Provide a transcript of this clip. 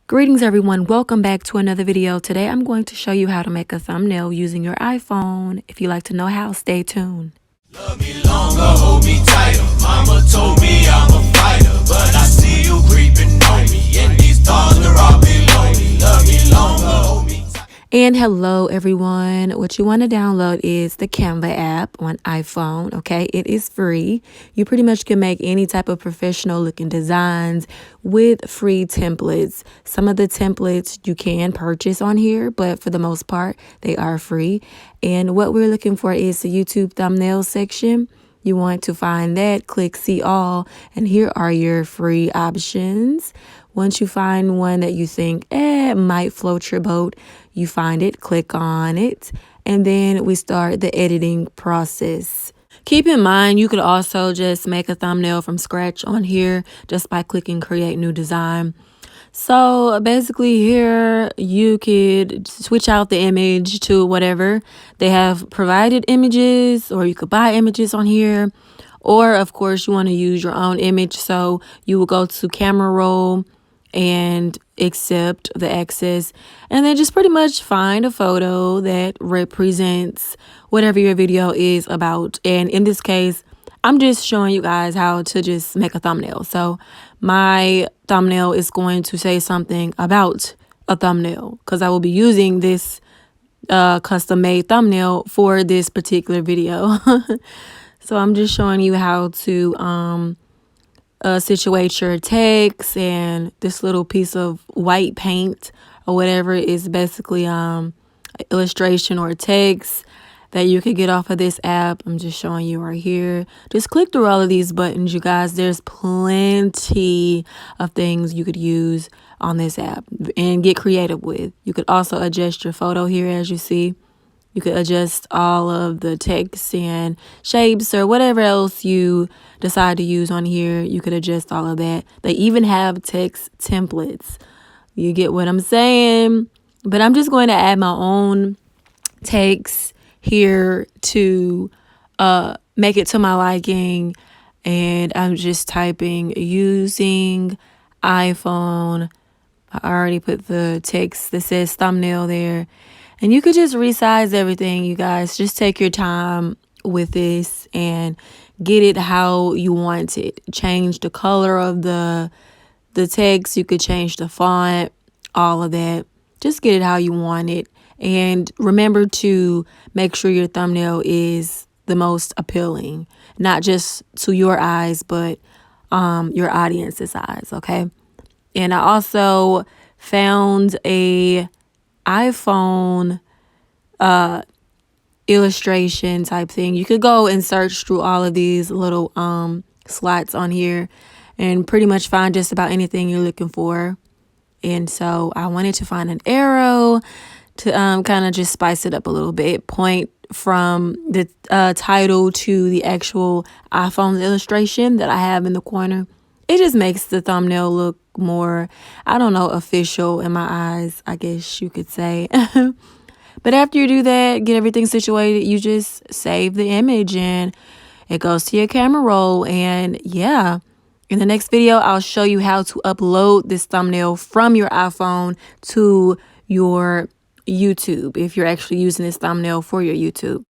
Greetings everyone, welcome back to another video. Today I'm going to show you how to make a thumbnail using your iPhone. If you'd like to know how, stay tuned. Love me longer, hold me tighter. Mama told me I'm a fighter, but I see you creeping on me, and these thoughts are all below me. Love me longer, hold me tighter. And hello everyone, what you want to download is the Canva app on iPhone, okay? It is free. You pretty much can make any type of professional looking designs with free templates. Some of the templates you can purchase on here, but for the most part, they are free. And what we're looking for is the YouTube thumbnail section. You want to find that, click see all, and here are your free options. Once you find one that you think might float your boat, you find it, click on it, and then we start the editing process. Keep in mind, you could also just make a thumbnail from scratch on here just by clicking create new design. So basically here you could switch out the image to whatever. They have provided images, or you could buy images on here. Or of course you want to use your own image. So you will go to camera roll and accept the access, and then just pretty much find a photo that represents whatever your video is about. And in this case, I'm just showing you guys how to just make a thumbnail. So my thumbnail is going to say something about a thumbnail because I will be using this custom made thumbnail for this particular video. So I'm just showing you how to situate your text, and this little piece of white paint or whatever is basically illustration or text that you could get off of this app. I'm just showing you right here. Just click through all of these buttons, you guys. There's plenty of things you could use on this app and get creative with. You could also adjust your photo here, as you see. You could adjust all of the text and shapes or whatever else you decide to use on here. You could adjust all of that. They even have text templates. You get what I'm saying? But I'm just going to add my own text here to make it to my liking. And I'm just typing using iPhone. I already put the text that says thumbnail there. And you could just resize everything, you guys. Just take your time with this and get it how you want it. Change the color of the text. You could change the font, all of that. Just get it how you want it. And remember to make sure your thumbnail is the most appealing, not just to your eyes, but your audience's eyes, okay? And I also found a iPhone illustration type thing. You could go and search through all of these little slots on here and pretty much find just about anything you're looking for. And so I wanted to find an arrow to kind of just spice it up a little bit, point from the title to the actual iPhone illustration that I have in the corner. It just makes the thumbnail look more, I don't know, official in my eyes, I guess you could say. But after you do that, get everything situated, you just save the image and it goes to your camera roll. And yeah, in the next video, I'll show you how to upload this thumbnail from your iPhone to your YouTube if you're actually using this thumbnail for your YouTube.